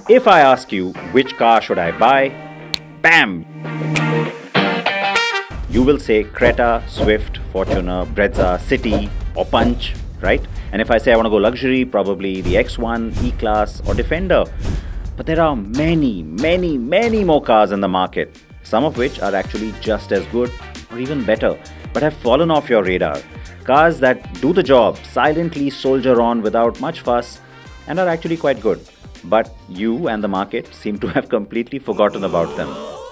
If I ask you which car should I buy, bam! You will say Creta, Swift, Fortuner, Brezza, City, or Punch, right? And if I say I want to go luxury, probably the X1, E-Class, or Defender. But there are many, many, many more cars in the market, some of which are actually just as good or even better, but have fallen off your radar. Cars that do the job, silently soldier on without much fuss, and are actually quite good. But you and the market seem to have completely forgotten about them.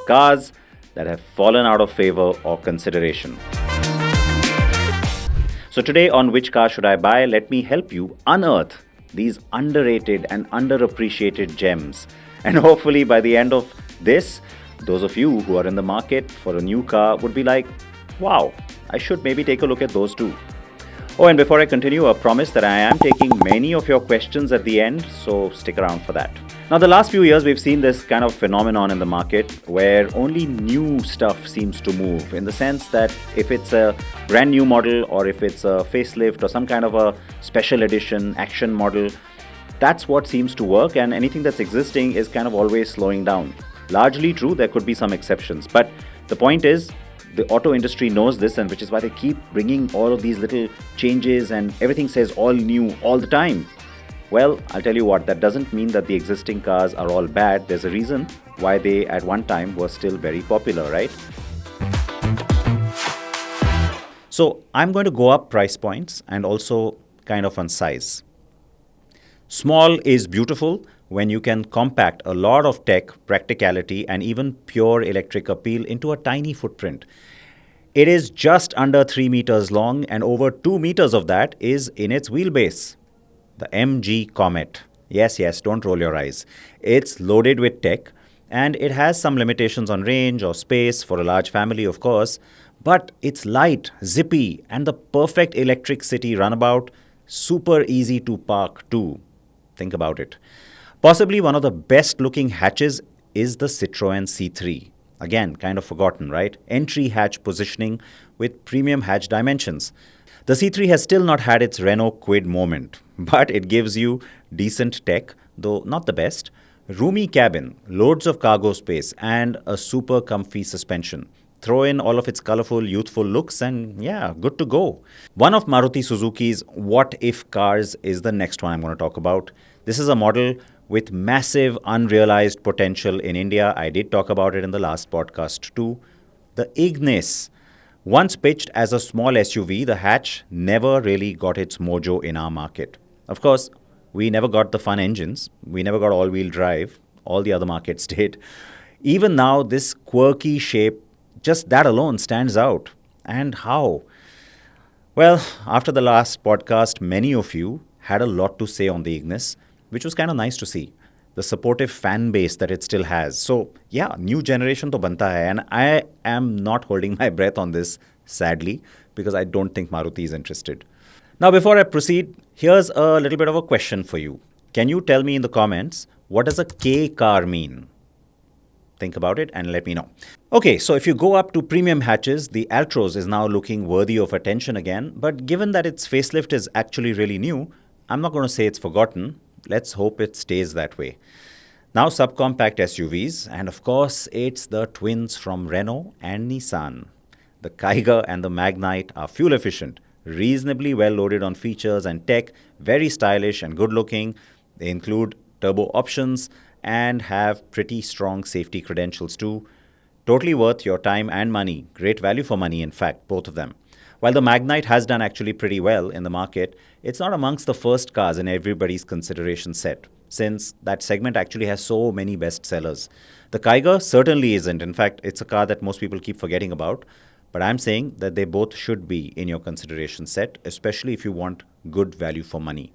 Cars that have fallen out of favor or consideration. So today on Which Car Should I Buy, let me help you unearth these underrated and underappreciated gems. And hopefully by the end of this, those of you who are in the market for a new car would be like, wow, I should maybe take a look at those too. Oh, and before I continue, a promise that I am taking many of your questions at the end, so stick around for that. Now, the last few years, we've seen this kind of phenomenon in the market where only new stuff seems to move, in the sense that if it's a brand new model or if it's a facelift or some kind of a special edition action model, that's what seems to work, and anything that's existing is kind of always slowing down. Largely true, there could be some exceptions, but the point is, the auto industry knows this, and which is why they keep bringing all of these little changes and everything says all new all the time. Well, I'll tell you what, that doesn't mean that the existing cars are all bad. There's a reason why they at one time were still very popular, right? So I'm going to go up price points and also kind of on size. Small is beautiful when you can compact a lot of tech, practicality, and even pure electric appeal into a tiny footprint. It is just under 3 meters long, and over 2 meters of that is in its wheelbase. The MG Comet. Yes, don't roll your eyes. It's loaded with tech, and it has some limitations on range or space for a large family, of course, but it's light, zippy, and the perfect electric city runabout, super easy to park too. Think about it. Possibly one of the best looking hatches is the Citroen C3. Again, kind of forgotten, right? Entry hatch positioning with premium hatch dimensions. The C3 has still not had its Renault Kwid moment, but it gives you decent tech, though not the best, roomy cabin, loads of cargo space, and a super comfy suspension. Throw in all of its colorful, youthful looks and yeah, good to go. One of Maruti Suzuki's what if cars is the next one I'm going to talk about. This is a model with massive unrealized potential in India. I did talk about it in the last podcast too. The Ignis. Once pitched as a small SUV, the hatch never really got its mojo in our market. Of course, we never got the fun engines. We never got all-wheel drive. All the other markets did. Even now, this quirky shape, just that alone stands out. And how? Well, after the last podcast, many of you had a lot to say on the Ignis, which was kind of nice to see. The supportive fan base that it still has. So, yeah, new generation to banta hai. And I am not holding my breath on this, sadly, because I don't think Maruti is interested. Now, before I proceed, here's a little bit of a question for you. Can you tell me in the comments, what does a Kei car mean? Think about it and let me know. Okay, so if you go up to premium hatches, the Altroz is now looking worthy of attention again. But given that its facelift is actually really new, I'm not going to say it's forgotten. Let's hope it stays that way. Now subcompact SUVs, and of course it's the twins from Renault and Nissan. The Kiger and the Magnite are fuel efficient, reasonably well loaded on features and tech, very stylish and good looking. They include turbo options and have pretty strong safety credentials too. Totally worth your time and money. Great value for money, in fact, both of them. While the Magnite has done actually pretty well in the market, it's not amongst the first cars in everybody's consideration set, since that segment actually has so many bestsellers. The Kiger certainly isn't. In fact, it's a car that most people keep forgetting about. But I'm saying that they both should be in your consideration set, especially if you want good value for money.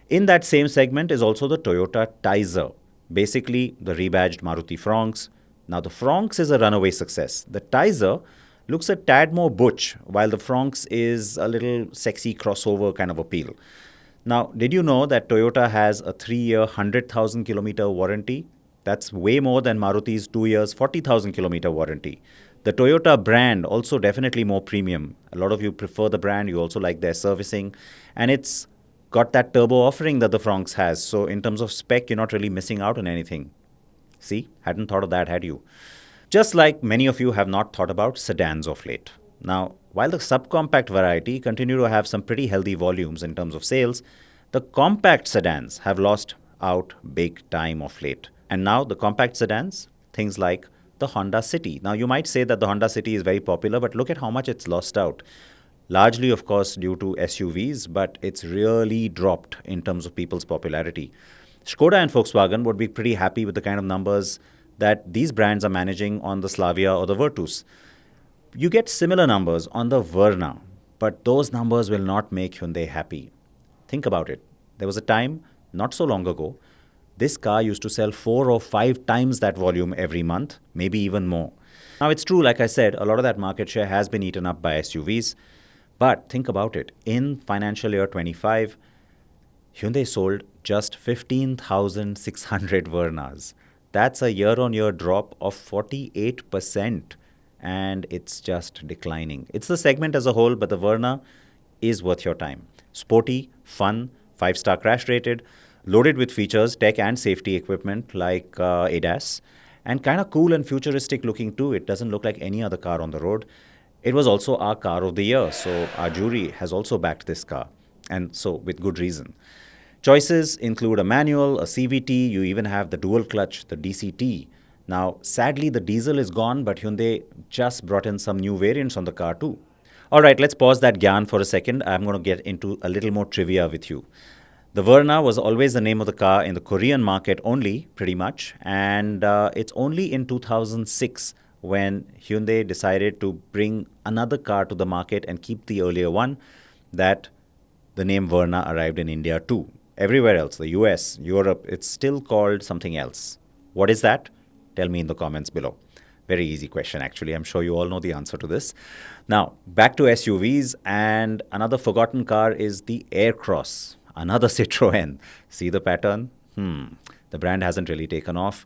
In that same segment is also the Toyota Tizer, basically the rebadged Maruti Fronx. Now, the Fronx is a runaway success. The Tizer looks a tad more butch, while the Fronx is a little sexy crossover kind of appeal. Now, did you know that Toyota has a 3-year, 100,000 kilometer warranty? That's way more than Maruti's 2 years, 40,000 kilometer warranty. The Toyota brand also definitely more premium. A lot of you prefer the brand, you also like their servicing, and it's got that turbo offering that the Franx has. So in terms of spec, you're not really missing out on anything. See, hadn't thought of that, had you? Just like many of you have not thought about sedans of late. Now, while the subcompact variety continue to have some pretty healthy volumes in terms of sales, the compact sedans have lost out big time of late. And now the compact sedans, things like the Honda City. Now, you might say that the Honda City is very popular, but look at how much it's lost out. Largely, of course, due to SUVs, but it's really dropped in terms of people's popularity. Skoda and Volkswagen would be pretty happy with the kind of numbers that these brands are managing on the Slavia or the Virtus. You get similar numbers on the Verna, but those numbers will not make Hyundai happy. Think about it. There was a time, not so long ago, this car used to sell 4 or 5 times that volume every month, maybe even more. Now, it's true, like I said, a lot of that market share has been eaten up by SUVs. But think about it. In financial year 25, Hyundai sold just 15,600 Vernas. That's a year-on-year drop of 48%, and it's just declining. It's the segment as a whole, but the Verna is worth your time. Sporty, fun, 5-star crash rated, loaded with features, tech and safety equipment like ADAS, and kind of cool and futuristic looking too. It doesn't look like any other car on the road. It was also our car of the year, so our jury has also backed this car, and so with good reason. Choices include a manual, a CVT, you even have the dual clutch, the DCT. Now, sadly, the diesel is gone, but Hyundai just brought in some new variants on the car too. All right, let's pause that gyan for a second. I'm going to get into a little more trivia with you. The Verna was always the name of the car in the Korean market only, pretty much, and it's only in 2006 when Hyundai decided to bring another car to the market and keep the earlier one, that the name Verna arrived in India too. Everywhere else, the US, Europe, it's still called something else. What is that? Tell me in the comments below. Very easy question, actually. I'm sure you all know the answer to this. Now, back to SUVs, and another forgotten car is the Aircross, another Citroen. See the pattern? The brand hasn't really taken off.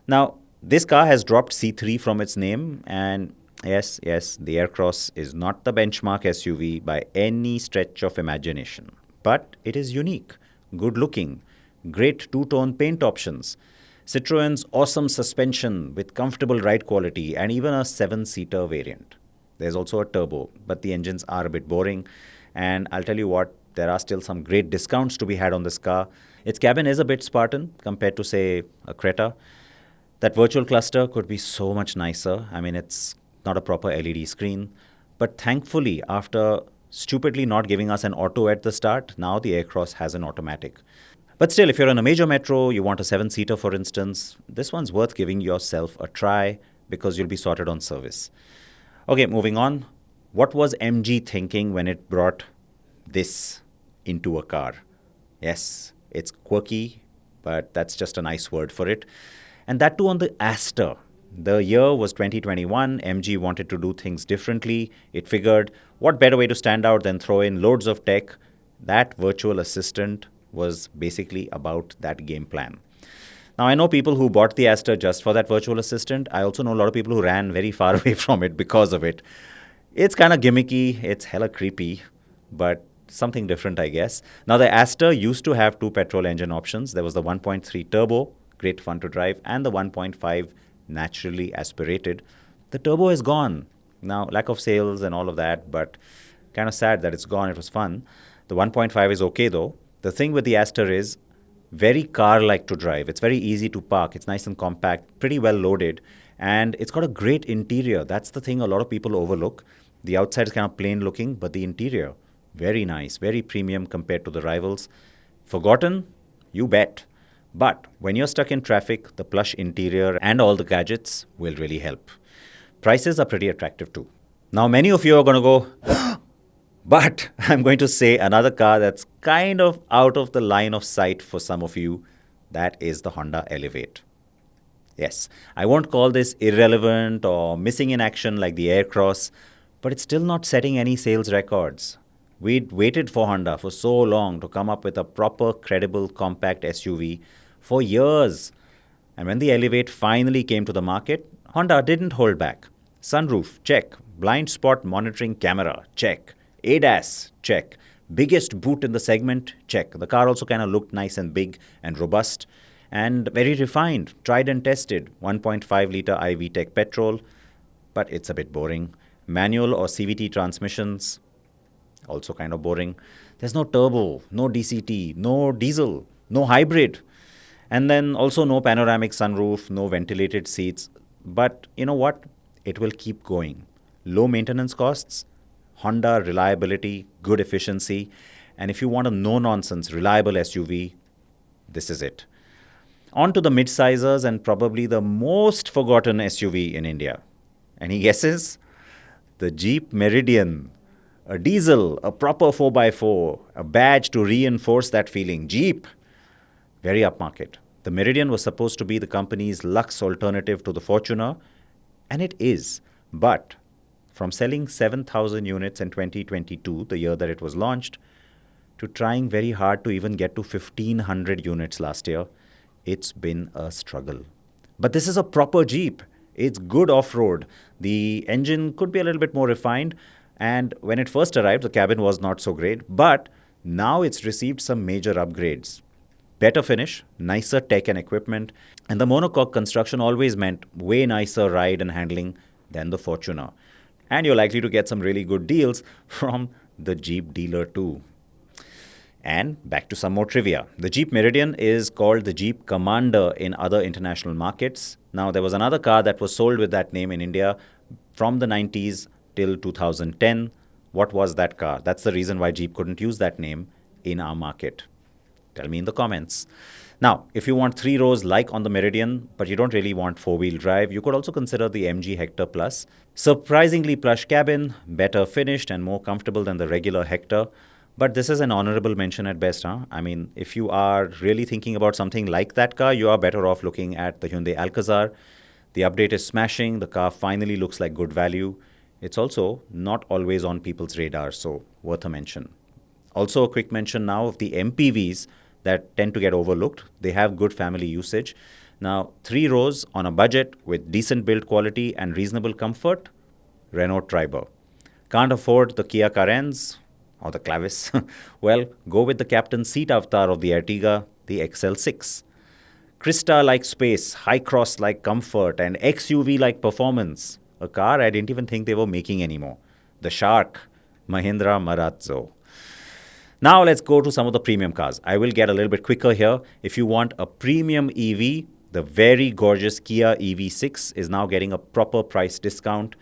Now, this car has dropped C3 from its name, and yes, the Aircross is not the benchmark SUV by any stretch of imagination. But it is unique, good looking, great two-tone paint options, Citroen's awesome suspension with comfortable ride quality, and even a 7-seater variant. There's also a turbo, but the engines are a bit boring. And I'll tell you what, there are still some great discounts to be had on this car. Its cabin is a bit Spartan compared to, say, a Creta. That virtual cluster could be so much nicer. I mean, it's not a proper LED screen. But thankfully, after stupidly not giving us an auto at the start, now the Aircross has an automatic. But still, if you're in a major metro, you want a 7-seater, for instance, this one's worth giving yourself a try because you'll be sorted on service. Okay, moving on. What was MG thinking when it brought this into a car? Yes, it's quirky, but that's just a nice word for it. And that too on the Aster. The year was 2021. MG wanted to do things differently. It figured, what better way to stand out than throw in loads of tech? That virtual assistant was basically about that game plan. Now, I know people who bought the Aster just for that virtual assistant. I also know a lot of people who ran very far away from it because of it. It's kind of gimmicky. It's hella creepy, but something different, I guess. Now, the Aster used to have 2 petrol engine options. There was the 1.3 turbo, great fun to drive, and the 1.5 naturally aspirated. The turbo is gone. Now, lack of sales and all of that, but kind of sad that it's gone. It was fun. The 1.5 is okay, though. The thing with the Aster is very car-like to drive. It's very easy to park. It's nice and compact, pretty well loaded, and it's got a great interior. That's the thing a lot of people overlook. The outside is kind of plain looking, but the interior, very nice, very premium compared to the rivals. Forgotten? You bet. But when you're stuck in traffic, the plush interior and all the gadgets will really help. Prices are pretty attractive too. Now, many of you are going to go, but I'm going to say another car that's kind of out of the line of sight for some of you. That is the Honda Elevate. Yes, I won't call this irrelevant or missing in action like the Aircross, but it's still not setting any sales records. We'd waited for Honda for so long to come up with a proper, credible, compact SUV for years. And when the Elevate finally came to the market, Honda didn't hold back. Sunroof, check. Blind spot monitoring camera, check. ADAS, check. Biggest boot in the segment? Check. The car also kind of looked nice and big and robust and very refined, tried and tested. 1.5 litre IV Tech petrol, but it's a bit boring. Manual or CVT transmissions, also kind of boring. There's no turbo, no DCT, no diesel, no hybrid. And then also no panoramic sunroof, no ventilated seats. But you know what? It will keep going. Low maintenance costs, Honda reliability, good efficiency. And if you want a no-nonsense, reliable SUV, this is it. On to the mid-sizers and probably the most forgotten SUV in India. Any guesses? The Jeep Meridian. A diesel, a proper 4x4, a badge to reinforce that feeling. Jeep. Very upmarket. The Meridian was supposed to be the company's luxe alternative to the Fortuner, and it is. But from selling 7,000 units in 2022, the year that it was launched, to trying very hard to even get to 1,500 units last year, it's been a struggle. But this is a proper Jeep. It's good off-road. The engine could be a little bit more refined, and when it first arrived, the cabin was not so great, but now it's received some major upgrades. Better finish, nicer tech and equipment, and the monocoque construction always meant way nicer ride and handling than the Fortuner. And you're likely to get some really good deals from the Jeep dealer too. And back to some more trivia. The Jeep Meridian is called the Jeep Commander in other international markets. Now, there was another car that was sold with that name in India from the 90s till 2010. What was that car? That's the reason why Jeep couldn't use that name in our market. Tell me in the comments. Now, if you want 3 rows like on the Meridian, but you don't really want 4-wheel drive, you could also consider the MG Hector Plus. Surprisingly plush cabin, better finished and more comfortable than the regular Hector. But this is an honorable mention at best. I mean, if you are really thinking about something like that car, you are better off looking at the Hyundai Alcazar. The update is smashing. The car finally looks like good value. It's also not always on people's radar, so worth a mention. Also, a quick mention now of the MPVs that tend to get overlooked. They have good family usage. Now, 3 rows on a budget with decent build quality and reasonable comfort, Renault Triber. Can't afford the Kia Carens or the Clavis? Well, go with the captain seat avatar of the Ertiga, the XL6. Crista-like space, high cross-like comfort, and XUV-like performance. A car I didn't even think they were making anymore. The Shark, Mahindra Marazzo. Now let's go to some of the premium cars. I will get a little bit quicker here. If you want a premium EV, the very gorgeous Kia EV6 is now getting a proper price discount.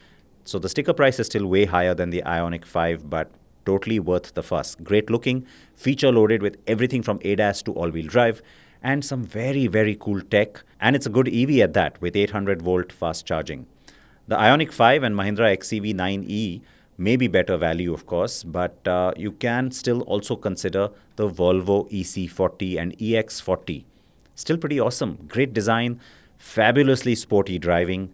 So the sticker price is still way higher than the Ioniq 5, but totally worth the fuss. Great looking, feature loaded with everything from ADAS to all-wheel drive, and some very, very cool tech. And it's a good EV at that, with 800-volt fast charging. The Ioniq 5 and Mahindra XEV 9e may be better value, of course, but you can still also consider the Volvo EC40 and EX40. Still pretty awesome. Great design, fabulously sporty driving,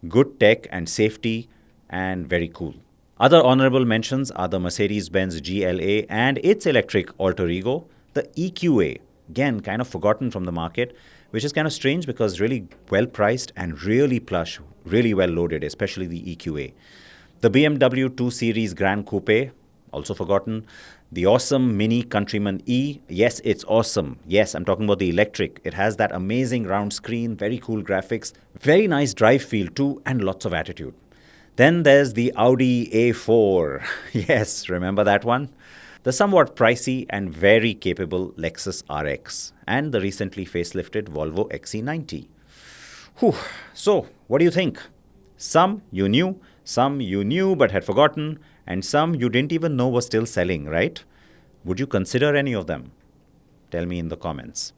good tech and safety, and very cool. Other honorable mentions are the Mercedes-Benz GLA and its electric alter ego, the EQA, again kind of forgotten from the market, which is kind of strange because really well priced and really plush, really well loaded, especially the EQA. The BMW 2 Series Grand Coupe, also forgotten. The awesome Mini Countryman E. Yes, it's awesome. Yes, I'm talking about the electric. It has that amazing round screen, very cool graphics, very nice drive feel too, and lots of attitude. Then there's the Audi A4. Yes, remember that one? The somewhat pricey and very capable Lexus RX and the recently facelifted Volvo XC90. Whew. So, what do you think? Some you knew but had forgotten, and some you didn't even know were still selling, right? Would you consider any of them? Tell me in the comments.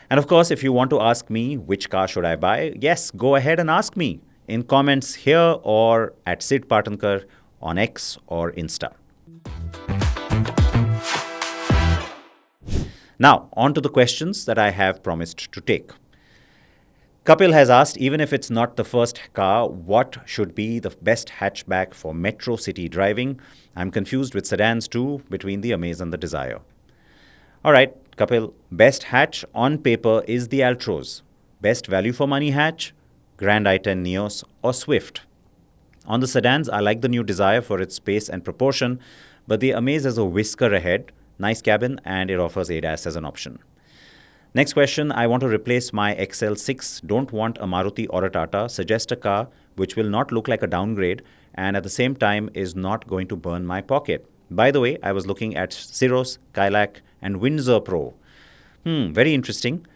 And of course, if you want to ask me which car should I buy, yes, go ahead and ask me in comments here or at Sid Patankar on X or Insta. Now, on to the questions that I have promised to take. Kapil has asked, even if it's not the first car, what should be the best hatchback for metro city driving? I'm confused with sedans too, between the Amaze and the Desire. All right, Kapil, best hatch on paper is the Altroz. Best value for money hatch? Grand i10 Neos or Swift. On the sedans, I like the new Desire for its space and proportion, But the Amaze is a whisker ahead, nice cabin, and it offers ADAS as an option. Next question, I want to replace my XL6, don't want a Maruti or a Tata, suggest a car which will not look like a downgrade and at the same time is not going to burn my pocket. By the way, I was looking at Syros, Kailac and Windsor Pro. Very interesting.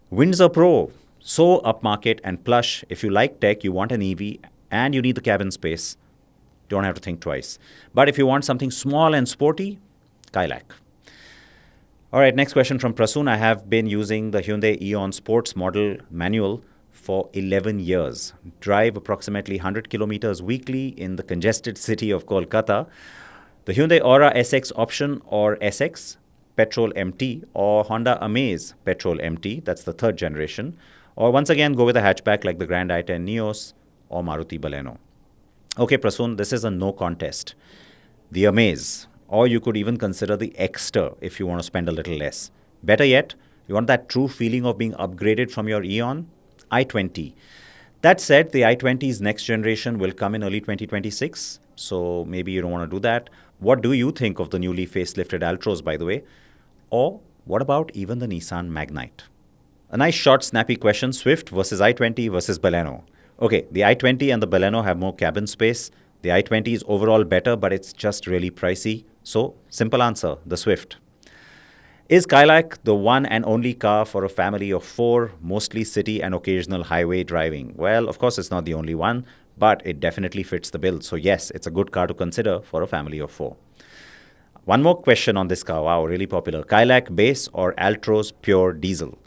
Windsor Pro, so upmarket and plush. If you like tech, you want an EV and you need the cabin space, don't have to think twice. But if you want something small and sporty, Kailac. All right, next question from Prasoon. I have been using the Hyundai Eon Sports model manual for 11 years. Drive approximately 100 kilometers weekly in the congested city of Kolkata. The Hyundai Aura SX option or SX, petrol MT, or Honda Amaze, petrol MT, that's the third generation. Or once again, go with a hatchback like the Grand i10 Neos or Maruti Baleno. Okay, Prasoon, this is a no contest. The Amaze. Or you could even consider the Exter if you want to spend a little less. Better yet, you want that true feeling of being upgraded from your Eon? i20. That said, the i20's next generation will come in early 2026, so maybe you don't want to do that. What do you think of the newly facelifted Altroz, by the way? Or what about even the Nissan Magnite? A nice short, snappy question, Swift versus i20 versus Baleno. Okay, the i20 and the Baleno have more cabin space. The i20 is overall better, but it's just really pricey. So, simple answer, the Swift. Is Kailac the one and only car for a family of 4, mostly city and occasional highway driving? Well, of course, it's not the only one, but it definitely fits the bill. So, yes, it's a good car to consider for a family of 4. One more question on this car. Wow, really popular. Kailac base or Altroz pure diesel?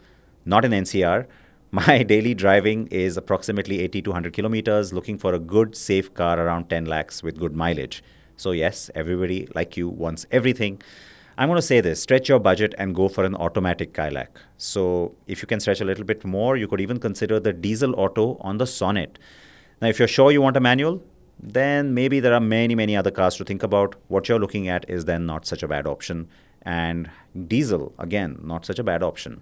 Not in NCR. My daily driving is approximately 80 to 100 kilometers, looking for a good, safe car around 10 lakhs with good mileage. So yes, everybody like you wants everything. I'm going to say this, stretch your budget and go for an automatic Kailac. So if you can stretch a little bit more, you could even consider the diesel auto on the Sonnet. Now, if you're sure you want a manual, then maybe there are many, many other cars to think about. What you're looking at is then not such a bad option. And diesel, again, not such a bad option.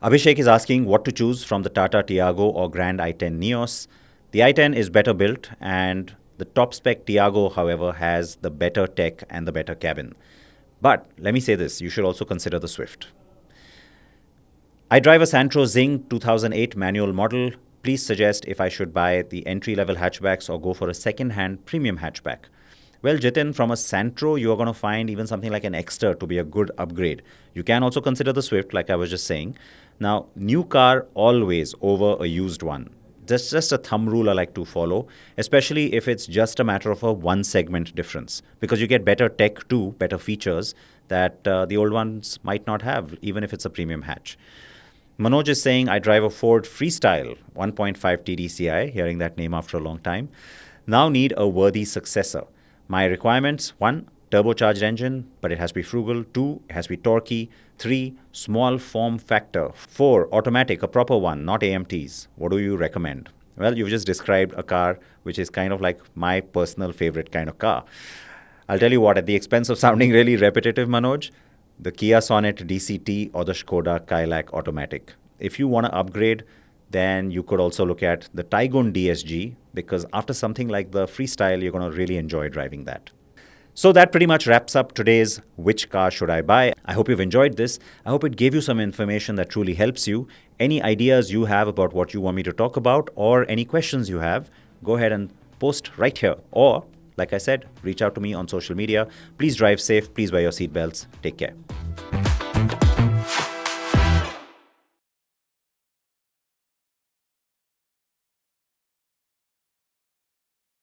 Abhishek is asking what to choose from the Tata Tiago or Grand i10 Neos. The i10 is better built and the top spec Tiago, however, has the better tech and the better cabin. But let me say this, you should also consider the Swift. I drive a Santro Zing 2008 manual model. Please suggest if I should buy the entry-level hatchbacks or go for a second-hand premium hatchback. Well, Jitin, from a Santro, you are going to find even something like an Exter to be a good upgrade. You can also consider the Swift, like I was just saying. Now, new car always over a used one. That's just a thumb rule I like to follow, especially if it's just a matter of a one-segment difference, because you get better tech too, better features that the old ones might not have, even if it's a premium hatch. Manoj is saying, I drive a Ford Freestyle 1.5 TDCi, hearing that name after a long time. Now need a worthy successor. My requirements, 1, turbocharged engine, but it has to be frugal. 2, it has to be torquey. 3, small form factor. 4, automatic, a proper one, not AMTs. What do you recommend? Well, you've just described a car which is kind of like my personal favorite kind of car. I'll tell you what, at the expense of sounding really repetitive, Manoj, the Kia Sonet DCT or the Skoda Kailac Automatic. If you want to upgrade, then you could also look at the Taygun DSG, because after something like the Freestyle, you're going to really enjoy driving that. So that pretty much wraps up today's Which Car Should I Buy? I hope you've enjoyed this. I hope it gave you some information that truly helps you. Any ideas you have about what you want me to talk about or any questions you have, go ahead and post right here. Or, like I said, reach out to me on social media. Please drive safe. Please wear your seatbelts. Take care.